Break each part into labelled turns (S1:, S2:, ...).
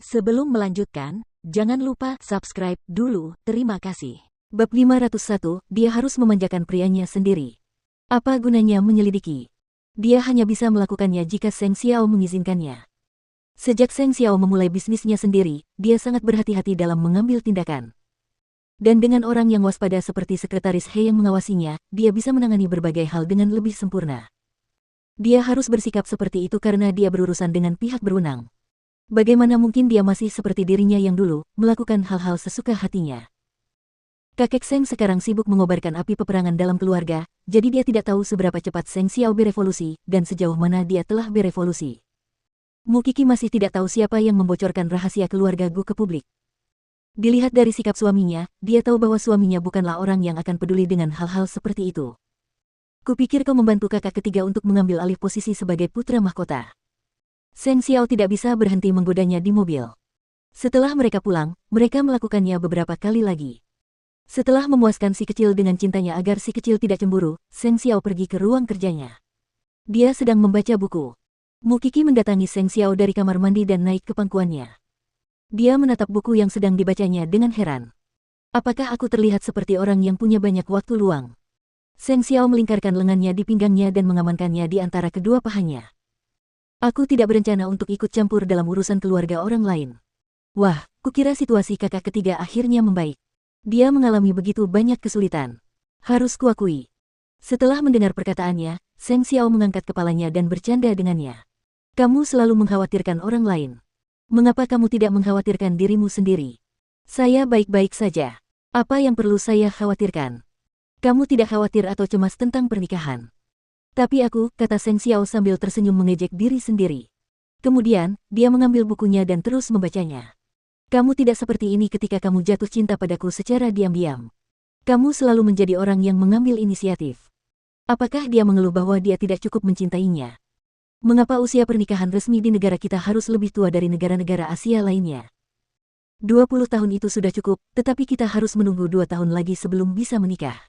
S1: Sebelum melanjutkan, jangan lupa subscribe dulu, terima kasih.
S2: Bab 501, dia harus memanjakan prianya sendiri. Apa gunanya menyelidiki? Dia hanya bisa melakukannya jika Seng Xiao mengizinkannya. Sejak Seng Xiao memulai bisnisnya sendiri, dia sangat berhati-hati dalam mengambil tindakan. Dan dengan orang yang waspada seperti Sekretaris He yang mengawasinya, dia bisa menangani berbagai hal dengan lebih sempurna. Dia harus bersikap seperti itu karena dia berurusan dengan pihak berwenang. Bagaimana mungkin dia masih seperti dirinya yang dulu, melakukan hal-hal sesuka hatinya. Kakek Seng sekarang sibuk mengobarkan api peperangan dalam keluarga, jadi dia tidak tahu seberapa cepat Seng Xiao berevolusi, dan sejauh mana dia telah berevolusi. Mukiki masih tidak tahu siapa yang membocorkan rahasia keluarga Gu ke publik. Dilihat dari sikap suaminya, dia tahu bahwa suaminya bukanlah orang yang akan peduli dengan hal-hal seperti itu. Kupikir kau membantu kakak ketiga untuk mengambil alih posisi sebagai putra mahkota. Seng Xiao tidak bisa berhenti menggodanya di mobil. Setelah mereka pulang, mereka melakukannya beberapa kali lagi. Setelah memuaskan si kecil dengan cintanya agar si kecil tidak cemburu, Seng Xiao pergi ke ruang kerjanya. Dia sedang membaca buku. Mukiki mendatangi Seng Xiao dari kamar mandi dan naik ke pangkuannya. Dia menatap buku yang sedang dibacanya dengan heran. Apakah aku terlihat seperti orang yang punya banyak waktu luang? Seng Xiao melingkarkan lengannya di pinggangnya dan mengamankannya di antara kedua pahanya. Aku tidak berencana untuk ikut campur dalam urusan keluarga orang lain. Wah, kukira situasi kakak ketiga akhirnya membaik. Dia mengalami begitu banyak kesulitan. Harus kuakui. Setelah mendengar perkataannya, Seng Xiao mengangkat kepalanya dan bercanda dengannya. Kamu selalu mengkhawatirkan orang lain. Mengapa kamu tidak mengkhawatirkan dirimu sendiri? Saya baik-baik saja. Apa yang perlu saya khawatirkan? Kamu tidak khawatir atau cemas tentang pernikahan. Tapi aku, kata Seng Xiao sambil tersenyum mengejek diri sendiri. Kemudian, dia mengambil bukunya dan terus membacanya. Kamu tidak seperti ini ketika kamu jatuh cinta padaku secara diam-diam. Kamu selalu menjadi orang yang mengambil inisiatif. Apakah dia mengeluh bahwa dia tidak cukup mencintainya? Mengapa usia pernikahan resmi di negara kita harus lebih tua dari negara-negara Asia lainnya? 20 tahun itu sudah cukup, tetapi kita harus menunggu 2 tahun lagi sebelum bisa menikah.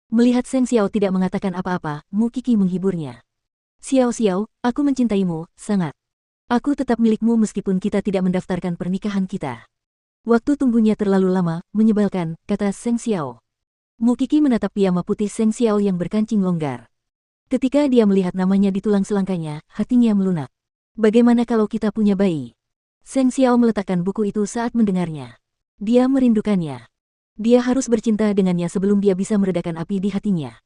S2: Melihat Seng Xiao tidak mengatakan apa-apa, Mukiki menghiburnya. Xiao Xiao, aku mencintaimu, sangat. Aku tetap milikmu meskipun kita tidak mendaftarkan pernikahan kita. Waktu tunggunya terlalu lama, menyebalkan, kata Seng Xiao. Mukiki menatap piyama putih Seng Xiao yang berkancing longgar. Ketika dia melihat namanya di tulang selangkanya, hatinya melunak. Bagaimana kalau kita punya bayi? Seng Xiao meletakkan buku itu saat mendengarnya. Dia merindukannya. Dia harus bercinta dengannya sebelum dia bisa meredakan api di hatinya.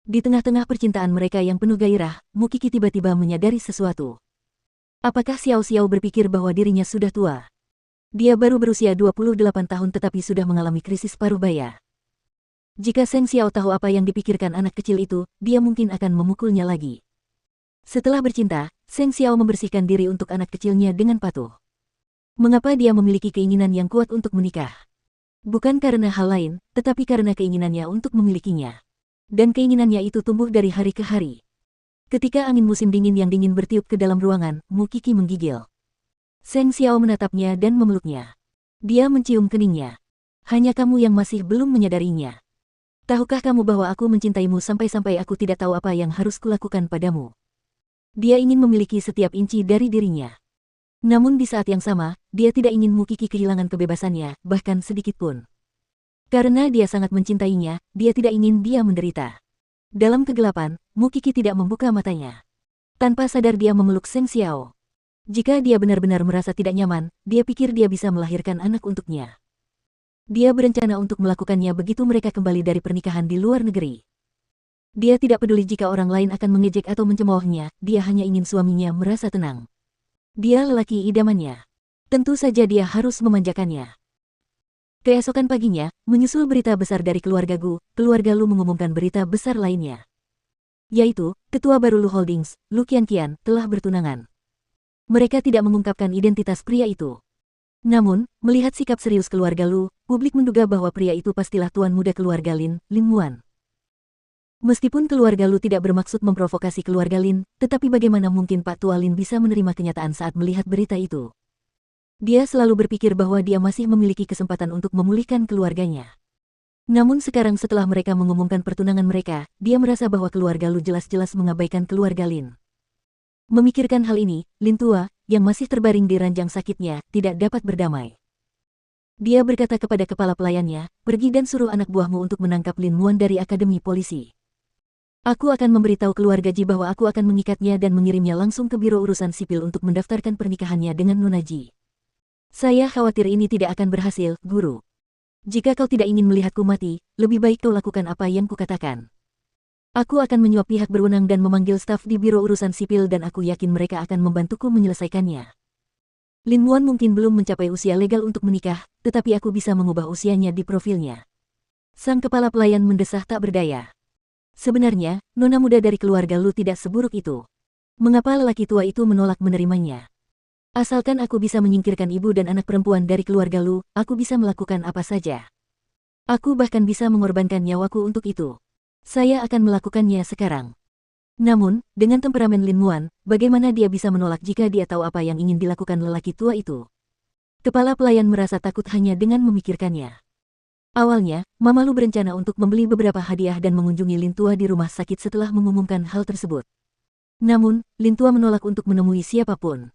S2: Di tengah-tengah percintaan mereka yang penuh gairah, Mukiki tiba-tiba menyadari sesuatu. Apakah Xiao Xiao berpikir bahwa dirinya sudah tua? Dia baru berusia 28 tahun tetapi sudah mengalami krisis paruh baya. Jika Seng Xiao tahu apa yang dipikirkan anak kecil itu, dia mungkin akan memukulnya lagi. Setelah bercinta, Seng Xiao membersihkan diri untuk anak kecilnya dengan patuh. Mengapa dia memiliki keinginan yang kuat untuk menikah? Bukan karena hal lain, tetapi karena keinginannya untuk memilikinya. Dan keinginannya itu tumbuh dari hari ke hari. Ketika angin musim dingin yang dingin bertiup ke dalam ruangan, Mukiki menggigil. Seng Xiao menatapnya dan memeluknya. Dia mencium keningnya. Hanya kamu yang masih belum menyadarinya. Tahukah kamu bahwa aku mencintaimu sampai-sampai aku tidak tahu apa yang harus kulakukan padamu? Dia ingin memiliki setiap inci dari dirinya. Namun di saat yang sama, dia tidak ingin Mukiki kehilangan kebebasannya, bahkan sedikit pun. Karena dia sangat mencintainya, dia tidak ingin dia menderita. Dalam kegelapan, Mukiki tidak membuka matanya. Tanpa sadar dia memeluk Seng Xiao. Jika dia benar-benar merasa tidak nyaman, dia pikir dia bisa melahirkan anak untuknya. Dia berencana untuk melakukannya begitu mereka kembali dari pernikahan di luar negeri. Dia tidak peduli jika orang lain akan mengejek atau mencemoohnya, dia hanya ingin suaminya merasa tenang. Dia lelaki idamannya. Tentu saja dia harus memanjakannya. Keesokan paginya, menyusul berita besar dari keluarga Gu, keluarga Lu mengumumkan berita besar lainnya. Yaitu, ketua baru Lu Holdings, Lu Qianqian, telah bertunangan. Mereka tidak mengungkapkan identitas pria itu. Namun, melihat sikap serius keluarga Lu, publik menduga bahwa pria itu pastilah tuan muda keluarga Lin, Lim Muan. Meskipun keluarga Lu tidak bermaksud memprovokasi keluarga Lin, tetapi bagaimana mungkin Pak Tua Lin bisa menerima kenyataan saat melihat berita itu? Dia selalu berpikir bahwa dia masih memiliki kesempatan untuk memulihkan keluarganya. Namun sekarang setelah mereka mengumumkan pertunangan mereka, dia merasa bahwa keluarga Lu jelas-jelas mengabaikan keluarga Lin. Memikirkan hal ini, Lin tua, yang masih terbaring di ranjang sakitnya, tidak dapat berdamai. Dia berkata kepada kepala pelayannya, pergi dan suruh anak buahmu untuk menangkap Lin Muan dari Akademi Polisi. Aku akan memberitahu keluarga Ji bahwa aku akan mengikatnya dan mengirimnya langsung ke Biro Urusan Sipil untuk mendaftarkan pernikahannya dengan Nona Ji. Saya khawatir ini tidak akan berhasil, Guru. Jika kau tidak ingin melihatku mati, lebih baik kau lakukan apa yang kukatakan. Aku akan menyuap pihak berwenang dan memanggil staf di Biro Urusan Sipil dan aku yakin mereka akan membantuku menyelesaikannya. Lin Muan mungkin belum mencapai usia legal untuk menikah, tetapi aku bisa mengubah usianya di profilnya. Sang kepala pelayan mendesah tak berdaya. Sebenarnya, nona muda dari keluarga Lu tidak seburuk itu. Mengapa lelaki tua itu menolak menerimanya? Asalkan aku bisa menyingkirkan ibu dan anak perempuan dari keluarga Lu, aku bisa melakukan apa saja. Aku bahkan bisa mengorbankan nyawaku untuk itu. Saya akan melakukannya sekarang. Namun, dengan temperamen Lin Muan, bagaimana dia bisa menolak jika dia tahu apa yang ingin dilakukan lelaki tua itu? Kepala pelayan merasa takut hanya dengan memikirkannya. Awalnya, Mama Lu berencana untuk membeli beberapa hadiah dan mengunjungi Lin Tua di rumah sakit setelah mengumumkan hal tersebut. Namun, Lin Tua menolak untuk menemui siapapun.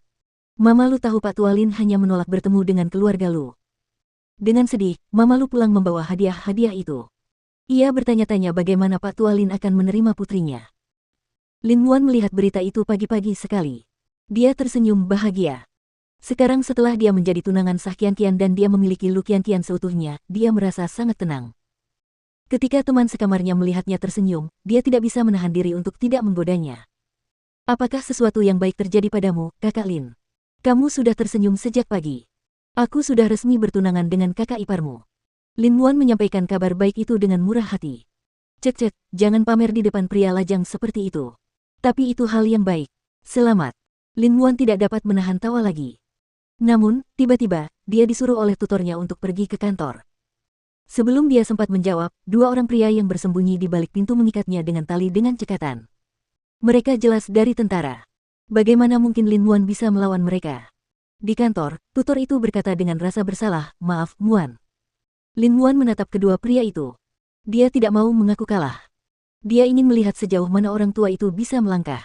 S2: Mama Lu tahu Pak Tua Lin hanya menolak bertemu dengan keluarga Lu. Dengan sedih, Mama Lu pulang membawa hadiah-hadiah itu. Ia bertanya-tanya bagaimana Pak Tua Lin akan menerima putrinya. Lin Muan melihat berita itu pagi-pagi sekali. Dia tersenyum bahagia. Sekarang setelah dia menjadi tunangan sah Qian dan dia memiliki Lu Qian seutuhnya, dia merasa sangat tenang. Ketika teman sekamarnya melihatnya tersenyum, dia tidak bisa menahan diri untuk tidak menggodanya. Apakah sesuatu yang baik terjadi padamu, Kakak Lin? Kamu sudah tersenyum sejak pagi. Aku sudah resmi bertunangan dengan kakak iparmu. Lin Muan menyampaikan kabar baik itu dengan murah hati. Cek, jangan pamer di depan pria lajang seperti itu. Tapi itu hal yang baik. Selamat. Lin Muan tidak dapat menahan tawa lagi. Namun, tiba-tiba, dia disuruh oleh tutornya untuk pergi ke kantor. Sebelum dia sempat menjawab, dua orang pria yang bersembunyi di balik pintu mengikatnya dengan tali dengan cekatan. Mereka jelas dari tentara. Bagaimana mungkin Lin Muan bisa melawan mereka? Di kantor, tutor itu berkata dengan rasa bersalah, maaf, Muan. Lin Muan menatap kedua pria itu. Dia tidak mau mengaku kalah. Dia ingin melihat sejauh mana orang tua itu bisa melangkah.